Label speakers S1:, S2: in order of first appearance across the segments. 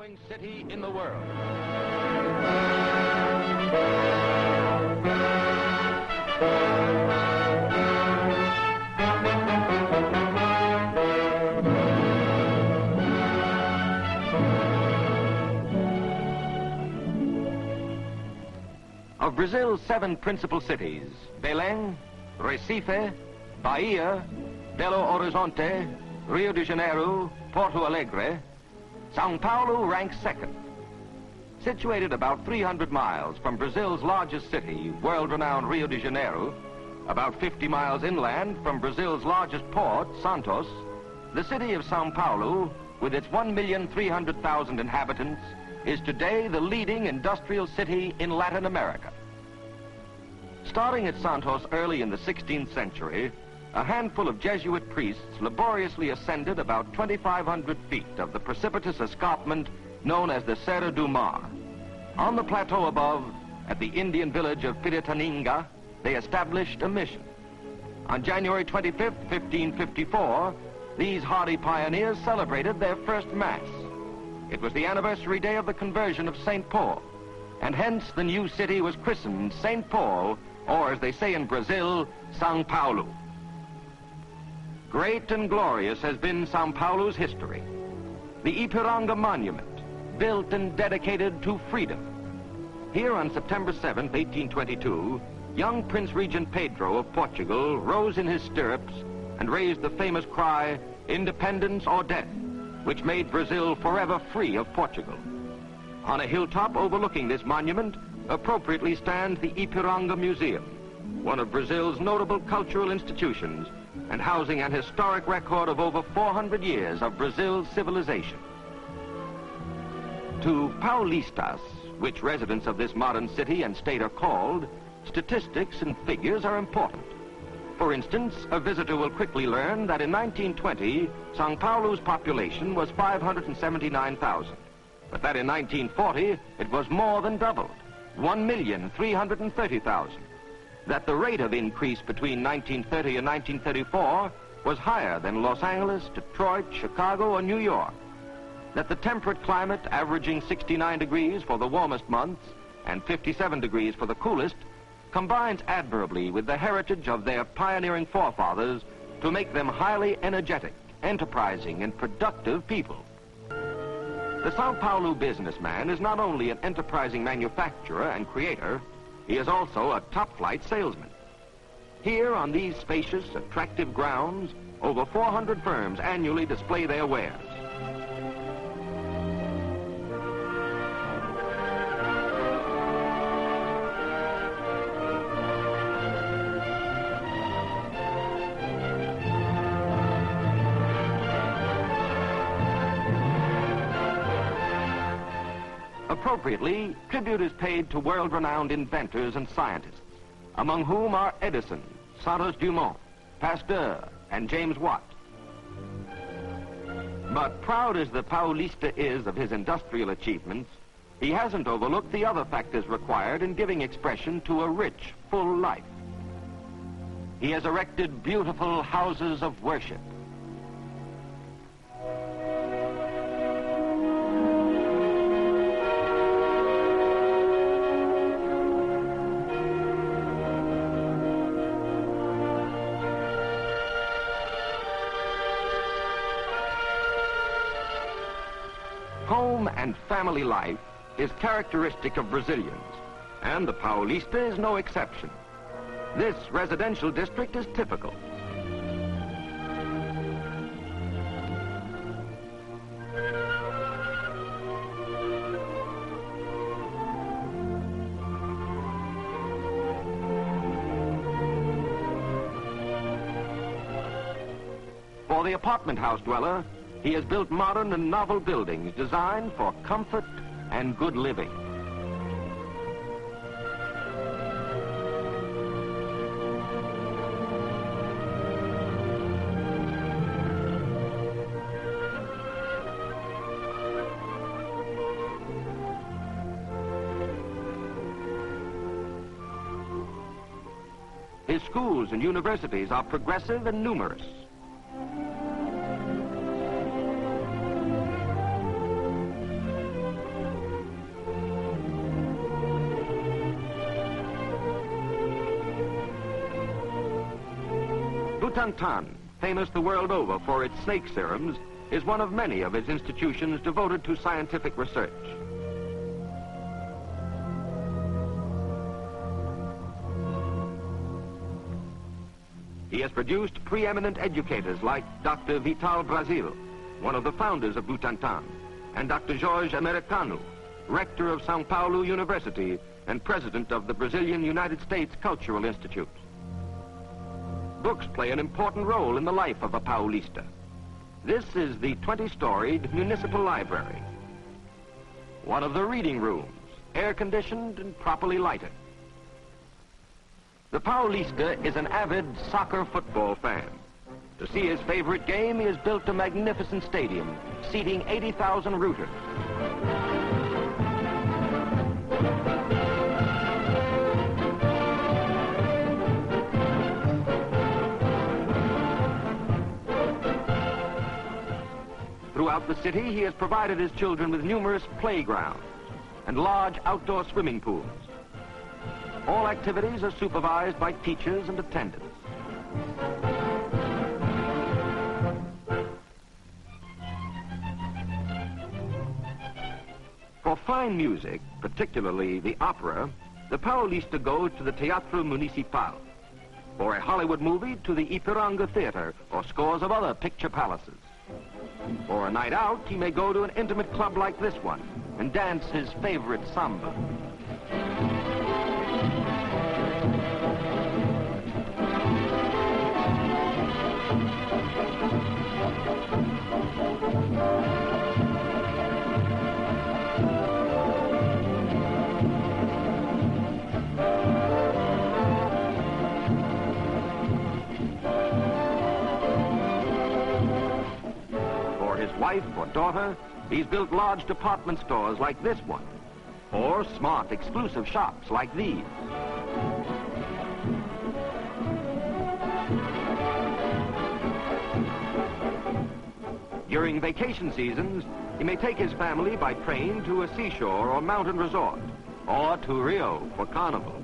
S1: growing city in the world. Of Brazil's 7 principal cities, Belém, Recife, Bahia, Belo Horizonte, Rio de Janeiro, Porto Alegre, Sao Paulo ranks second. Situated about 300 miles from Brazil's largest city, world-renowned Rio de Janeiro, about 50 miles inland from Brazil's largest port, Santos, the city of Sao Paulo, with its 1,300,000 inhabitants, is today the leading industrial city in Latin America. Starting at Santos early in the 16th century, a handful of Jesuit priests laboriously ascended about 2,500 feet of the precipitous escarpment known as the Serra do Mar. On the plateau above, at the Indian village of Piratininga, they established a mission. On January 25th, 1554, these hardy pioneers celebrated their first Mass. It was the anniversary day of the conversion of St. Paul, and hence the new city was christened St. Paul, or as they say in Brazil, Sao Paulo. Great and glorious has been Sao Paulo's history. The Ipiranga Monument, built and dedicated to freedom. Here on September 7th, 1822, young Prince Regent Pedro of Portugal rose in his stirrups and raised the famous cry, "Independence or death," which made Brazil forever free of Portugal. On a hilltop overlooking this monument, appropriately stands the Ipiranga Museum, one of Brazil's notable cultural institutions and housing an historic record of over 400 years of Brazil's civilization. To Paulistas, which residents of this modern city and state are called, statistics and figures are important. For instance, a visitor will quickly learn that in 1920, Sao Paulo's population was 579,000, but that in 1940, it was more than doubled, 1,330,000. That the rate of increase between 1930 and 1934 was higher than Los Angeles, Detroit, Chicago, or New York. That the temperate climate, averaging 69 degrees for the warmest months and 57 degrees for the coolest, combines admirably with the heritage of their pioneering forefathers to make them highly energetic, enterprising, and productive people. The Sao Paulo businessman is not only an enterprising manufacturer and creator, he is also a top-flight salesman. Here on these spacious, attractive grounds, over 400 firms annually display their wares. Appropriately, tribute is paid to world-renowned inventors and scientists, among whom are Edison, Santos Dumont, Pasteur, and James Watt. But proud as the Paulista is of his industrial achievements, he hasn't overlooked the other factors required in giving expression to a rich, full life. He has erected beautiful houses of worship. Home and family life is characteristic of Brazilians, and the Paulista is no exception. This residential district is typical. For the apartment house dweller, he has built modern and novel buildings designed for comfort and good living. His schools and universities are progressive and numerous. Butantan, famous the world over for its snake serums, is one of many of its institutions devoted to scientific research. He has produced preeminent educators like Dr. Vital Brasil, one of the founders of Butantan, and Dr. Jorge Americano, rector of Sao Paulo University and president of the Brazilian United States Cultural Institute. Books play an important role in the life of a Paulista. This is the 20-storied municipal library. One of the reading rooms, air-conditioned and properly lighted. The Paulista is an avid soccer football fan. To see his favorite game, he has built a magnificent stadium, seating 80,000 rooters. Throughout the city, he has provided his children with numerous playgrounds and large outdoor swimming pools. All activities are supervised by teachers and attendants. For fine music, particularly the opera, the Paulista goes to the Teatro Municipal. For a Hollywood movie, to the Ipiranga Theater or scores of other picture palaces. For a night out, he may go to an intimate club like this one and dance his favorite samba. Wife or daughter, he's built large department stores like this one, or smart exclusive shops like these. During vacation seasons, he may take his family by train to a seashore or mountain resort, or to Rio for carnival.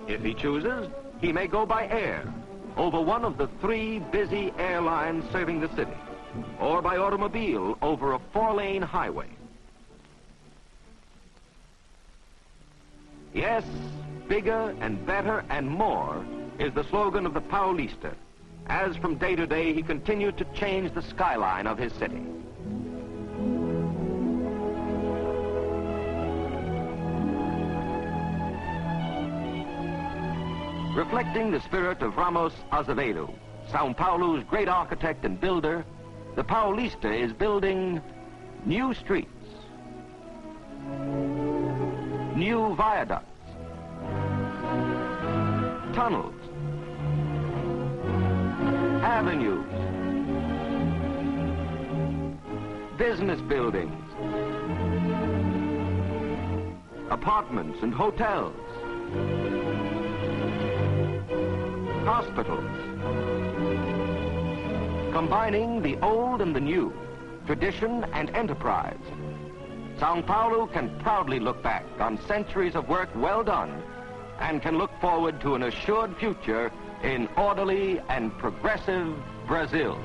S1: If he chooses, he may go by air, over one of the 3 busy airlines serving the city, or by automobile over a 4-lane highway. Yes, bigger and better and more is the slogan of the Paulista, as from day to day he continued to change the skyline of his city. Reflecting the spirit of Ramos Azevedo, Sao Paulo's great architect and builder, the Paulista is building new streets, new viaducts, tunnels, avenues, business buildings, apartments and hotels, hospitals, combining the old and the new, tradition and enterprise. Sao Paulo can proudly look back on centuries of work well done and can look forward to an assured future in orderly and progressive Brazil.